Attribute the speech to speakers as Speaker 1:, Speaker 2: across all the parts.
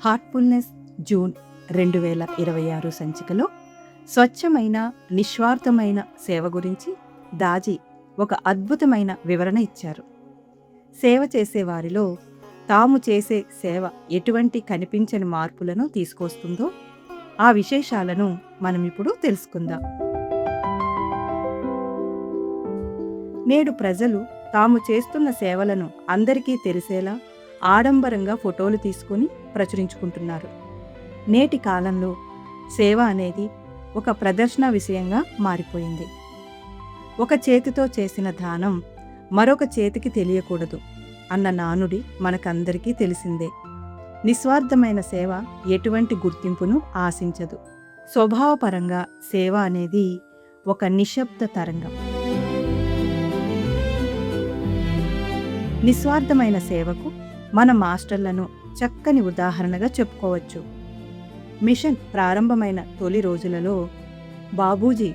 Speaker 1: Heartfulness June 2026 సంచికలో స్వచ్ఛమైన నిస్వార్థమైన సేవ గురించి దాజీ ఒక అద్భుతమైన వివరణ ఇచ్చారు. సేవ చేసేవారిలో తాము చేసే సేవ ఎటువంటి కనిపించని మార్పులను తీసుకొస్తుందో ఆ విశేషాలను మనమిప్పుడు తెలుసుకుందాం. నేడు ప్రజలు తాము చేస్తున్న సేవలను అందరికీ తెలిసేలా ఆడంబరంగా ఫోటోలు తీసుకుని ప్రచురించుకుంటున్నారు. నేటి కాలంలో సేవ అనేది ఒక ప్రదర్శన విషయంగా మారిపోయింది. ఒక చేతితో చేసిన దానం మరొక చేతికి తెలియకూడదు అన్న నానుడి మనకందరికీ తెలిసిందే. నిస్వార్థమైన సేవ ఎటువంటి గుర్తింపును ఆశించదు. స్వభావపరంగా సేవ అనేది ఒక నిశ్శబ్ద తరంగం. నిస్వార్థమైన సేవకు మన మాస్టర్లను చక్కని ఉదాహరణగా చెప్పుకోవచ్చు. మిషన్ ప్రారంభమైన తొలి రోజులలో బాబూజీ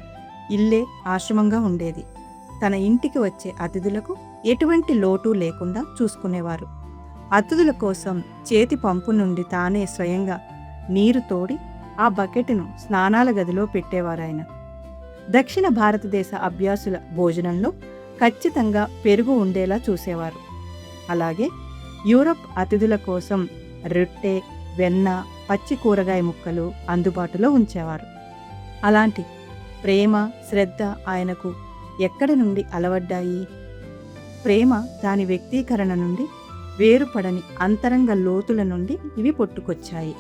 Speaker 1: ఇల్లే ఆశ్రమంగా ఉండేది. తన ఇంటికి వచ్చే అతిథులకు ఎటువంటి లోటు లేకుండా చూసుకునేవారు. అతిథుల కోసం చేతి పంపు నుండి తానే స్వయంగా నీరు తోడి ఆ బకెట్ను స్నానాల గదిలో పెట్టేవారాయన. దక్షిణ భారతదేశ అభ్యాసుల భోజనంలో ఖచ్చితంగా పెరుగు ఉండేలా చూసేవారు. అలాగే యూరప్ అతిథుల కోసం రొట్టె, వెన్న, పచ్చి కూరగాయ ముక్కలు అందుబాటులో ఉంచేవారు. అలాంటి ప్రేమ, శ్రద్ధ ఆయనకు ఎక్కడి నుండి అలవడ్డాయి? ప్రేమ దాని వ్యక్తీకరణ నుండి, వేరుపడని అంతరంగ లోతుల నుండి ఇవి పుట్టుకొచ్చాయి.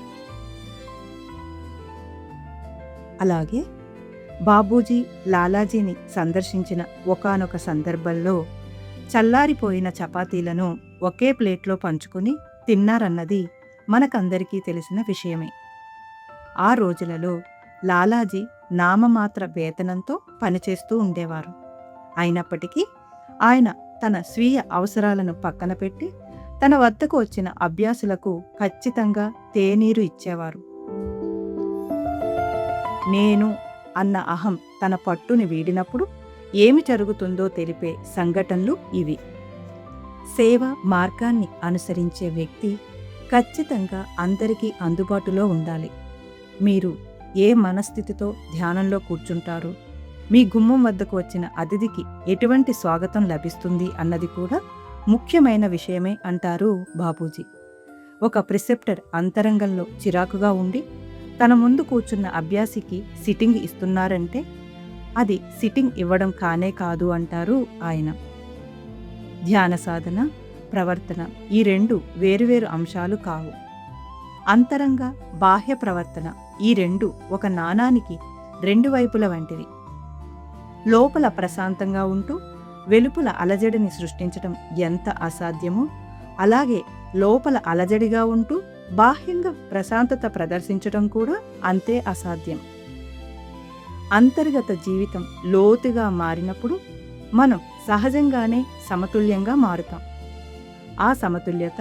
Speaker 1: అలాగే బాబూజీ లాలాజీని సందర్శించిన ఒకానొక సందర్భంలో చల్లారిపోయిన చపాతీలను ఒకే ప్లేట్లో పంచుకుని తిన్నారన్నది మనకందరికీ తెలిసిన విషయమే. ఆ రోజులలో లాలాజీ నామమాత్ర వేతనంతో పనిచేస్తూ ఉండేవారు. అయినప్పటికీ ఆయన తన స్వీయ అవసరాలను పక్కన పెట్టి తన వద్దకు వచ్చిన అభ్యాసులకు ఖచ్చితంగా తేనీరు ఇచ్చేవారు. నేను అన్న అహం తన పట్టుని వీడినప్పుడు ఏమి జరుగుతుందో తెలిపే సంఘటనలు ఇవి. సేవ మార్గాన్ని అనుసరించే వ్యక్తి ఖచ్చితంగా అందరికీ అందుబాటులో ఉండాలి. మీరు ఏ మనస్థితితో ధ్యానంలో కూర్చుంటారు, మీ గుమ్మం వద్దకు వచ్చిన అతిథికి ఎటువంటి స్వాగతం లభిస్తుంది అన్నది కూడా ముఖ్యమైన విషయమే అంటారు బాబూజీ. ఒక ప్రిసెప్టర్ అంతరంగంలో చిరాకుగా ఉండి తన ముందు కూర్చున్న అభ్యాసికి సిట్టింగ్ ఇస్తున్నారంటే అది సిట్టింగ్ ఇవ్వడం కానే కాదు అంటారు ఆయన. ధ్యాన సాధన, ప్రవర్తన ఈ రెండు వేరువేరు అంశాలు కావు. అంతరంగ, బాహ్య ప్రవర్తన ఈ రెండు ఒక నాణానికి రెండు వైపుల వంటివి. లోపల ప్రశాంతంగా ఉంటూ వెలుపల అలజడిని సృష్టించడం ఎంత అసాధ్యమో, అలాగే లోపల అలజడిగా ఉంటూ బాహ్యంగా ప్రశాంతత ప్రదర్శించడం కూడా అంతే అసాధ్యం. అంతర్గత జీవితం లోతుగా మారినప్పుడు మనం సహజంగానే సమతుల్యంగా మారుతాం. ఆ సమతుల్యత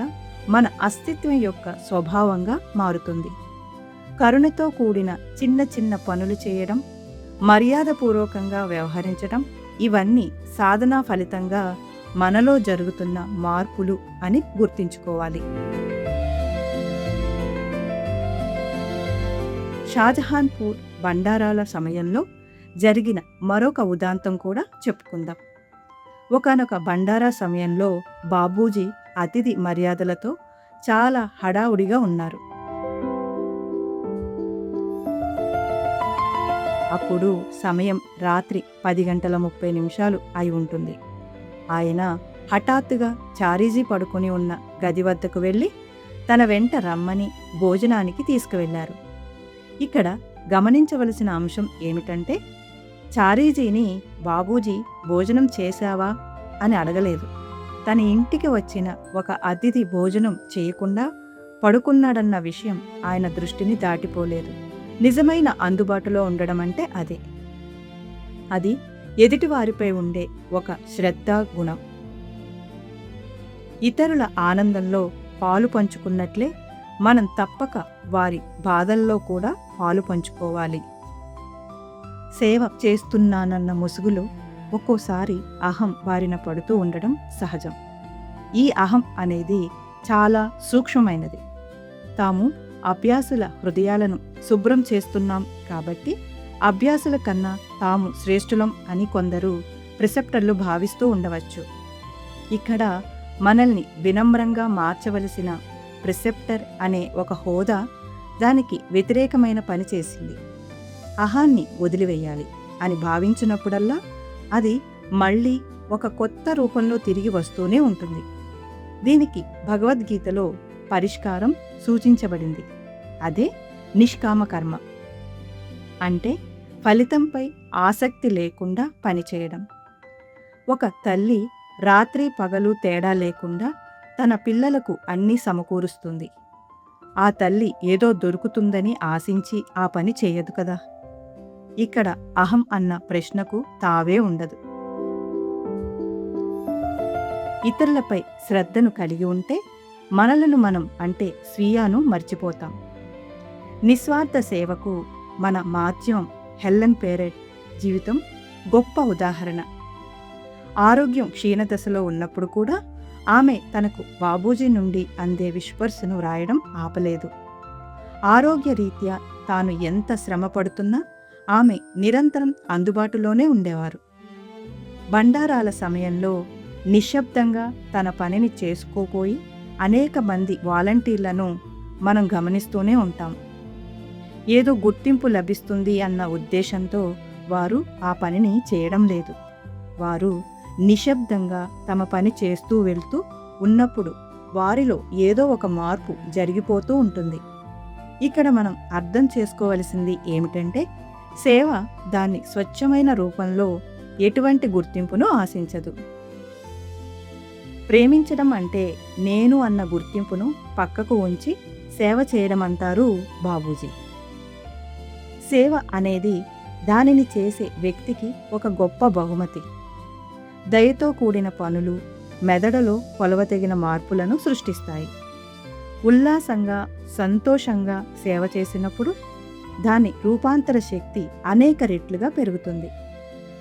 Speaker 1: మన అస్తిత్వం యొక్క స్వభావంగా మారుతుంది. కరుణతో కూడిన చిన్న చిన్న పనులు చేయడం, మర్యాదపూర్వకంగా వ్యవహరించడం ఇవన్నీ సాధనా ఫలితంగా మనలో జరుగుతున్న మార్పులు అని గుర్తుంచుకోవాలి. షాజహాన్పూర్ బండారాల సమయంలో జరిగిన మరొక ఉదాంతం కూడా చెప్పుకుందాం. ఒకానొక బండారా సమయంలో బాబూజీ అతిథి మర్యాదలతో చాలా హడావుడిగా ఉన్నారు. అప్పుడు సమయం రాత్రి 10:30 అయి ఉంటుంది. ఆయన హఠాత్తుగా చారీజీ పడుకుని ఉన్న గది వద్దకు వెళ్ళి తన వెంట రమ్మని భోజనానికి తీసుకువెళ్లారు. ఇక్కడ గమనించవలసిన అంశం ఏమిటంటే, చారీజీని బాబూజీ భోజనం చేశావా అని అడగలేదు. తన ఇంటికి వచ్చిన ఒక అతిథి భోజనం చేయకుండా పడుకున్నాడన్న విషయం ఆయన దృష్టిని దాటిపోలేదు. నిజమైన అందుబాటులో ఉండడం అంటే అదే. అది ఎదుటివారిపై ఉండే ఒక శ్రద్ధా గుణం. ఇతరుల ఆనందంలో పాలు పంచుకున్నట్లే మనం తప్పక వారి బాధల్లో కూడా పాలు పంచుకోవాలి. సేవ చేస్తున్నానన్న ముసుగులో ఒక్కోసారి అహం బారిన పడుతూ ఉండడం సహజం. ఈ అహం అనేది చాలా సూక్ష్మమైనది. తాము అభ్యాసుల హృదయాలను శుభ్రం చేస్తున్నాం కాబట్టి అభ్యాసుల కన్నా తాము శ్రేష్ఠులం అని కొందరు ప్రిసెప్టర్లు భావిస్తూ ఉండవచ్చు. ఇక్కడ మనల్ని వినమ్రంగా మార్చవలసిన ప్రిసెప్టర్ అనే ఒక హోదా దానికి వ్యతిరేకమైన పని చేసింది. అహాన్ని వదిలివేయాలి అని భావించినప్పుడల్లా అది మళ్ళీ ఒక కొత్త రూపంలో తిరిగి వస్తూనే ఉంటుంది. దీనికి భగవద్గీతలో పరిష్కారం సూచించబడింది. అదే నిష్కామ కర్మ. అంటే ఫలితంపై ఆసక్తి లేకుండా పనిచేయడం. ఒక తల్లి రాత్రి పగలు తేడా లేకుండా తన పిల్లలకు అన్నీ సమకూరుస్తుంది. ఆ తల్లి ఏదో దొరుకుతుందని ఆశించి ఆ పని చేయదు కదా. ఇక్కడ అహం అన్న ప్రశ్నకు తావే ఉండదు. ఇతరులపై శ్రద్ధను కలిగి ఉంటే మనలను మనం అంటే స్వీయాను మర్చిపోతాం. నిస్వార్థ సేవకు మన మాధ్యమం హెలెన్ పేరెట్ జీవితం గొప్ప ఉదాహరణ. ఆరోగ్యం క్షీణదశలో ఉన్నప్పుడు కూడా ఆమె తనకు బాబూజీ నుండి అందే విష్పర్స్ను వ్రాయడం ఆపలేదు. ఆరోగ్యరీత్యా తాను ఎంత శ్రమ పడుతున్నా ఆమె నిరంతరం అందుబాటులోనే ఉండేవారు. బండారాల సమయంలో నిశ్శబ్దంగా తన పనిని చేసుకోపోయి అనేక మంది వాలంటీర్లను మనం గమనిస్తూనే ఉంటాం. ఏదో గుర్తింపు లభిస్తుంది అన్న ఉద్దేశంతో వారు ఆ పనిని చేయడం లేదు. వారు నిశ్శబ్దంగా తమ పని చేస్తూ వెళ్తూ ఉన్నప్పుడు వారిలో ఏదో ఒక మార్పు జరిగిపోతూ ఉంటుంది. ఇక్కడ మనం అర్థం చేసుకోవలసింది ఏమిటంటే సేవ దాని స్వచ్ఛమైన రూపంలో ఎటువంటి గుర్తింపును ఆశించదు. ప్రేమించడం అంటే నేను అన్న గుర్తింపును పక్కకు ఉంచి సేవ చేయడం అంటారు బాబూజీ. సేవ అనేది దానిని చేసే వ్యక్తికి ఒక గొప్ప బహుమతి. దయతో కూడిన పనులు మెదడులో కొలవతగిన మార్పులను సృష్టిస్తాయి. ఉల్లాసంగా సంతోషంగా సేవ చేసినప్పుడు దాని రూపాంతర శక్తి అనేక రెట్లుగా పెరుగుతుంది.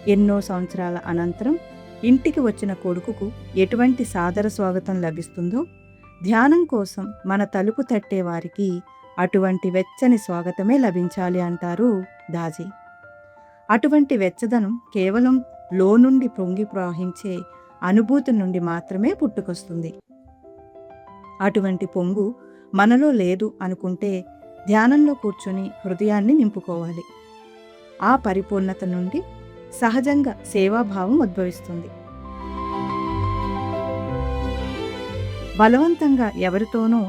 Speaker 1: ఎన్నో సంవత్సరాల అనంతరం ఇంటికి వచ్చిన కొడుకుకు ఎటువంటి సాదర స్వాగతం లభిస్తుందో ధ్యానం కోసం మన తలుపు తట్టే వారికి అటువంటి వెచ్చని స్వాగతమే లభించాలి అంటారు దాజీ. అటువంటి వెచ్చదనం కేవలం లోనుండి పొంగి ప్రవహించే అనుభూతి నుండి మాత్రమే పుట్టుకొస్తుంది. అటువంటి పొంగు మనలో లేదు అనుకుంటే ధ్యానంలో కూర్చొని హృదయాన్ని నింపుకోవాలి. ఆ పరిపూర్ణత నుండి సహజంగా సేవాభావం ఉద్భవిస్తుంది. బలవంతంగా ఎవరితోనూ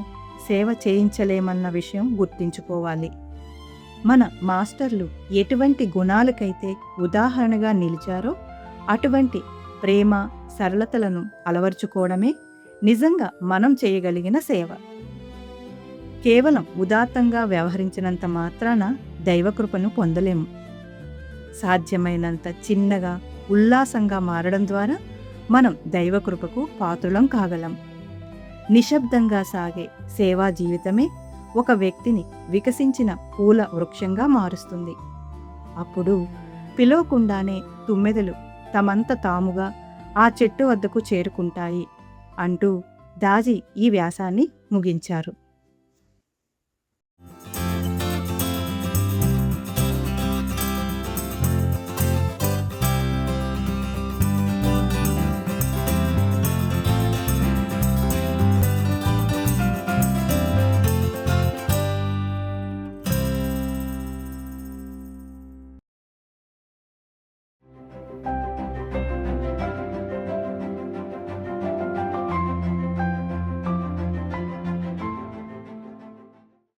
Speaker 1: సేవ చేయించలేమన్న విషయం గుర్తించుకోవాలి. మన మాస్టర్లు ఎటువంటి గుణాలకైతే ఉదాహరణగా నిలిచారో అటువంటి ప్రేమ సరళతలను అలవర్చుకోవడమే నిజంగా మనం చేయగలిగిన సేవ. కేవలం ఉదాత్తంగా వ్యవహరించినంత మాత్రాన దైవకృపను పొందలేము. సాధ్యమైనంత చిన్నగా ఉల్లాసంగా మారడం ద్వారా మనం దైవకృపకు పాత్రులం కాగలం. నిశ్శబ్దంగా సాగే సేవా జీవితమే ఒక వ్యక్తిని వికసించిన పూల వృక్షంగా మారుస్తుంది. అప్పుడు పిలవకుండానే తుమ్మెదలు తమంత తాముగా ఆ చెట్టు వద్దకు చేరుకుంటాయి అంటూ దాజీ ఈ వ్యాసాన్ని ముగించారు.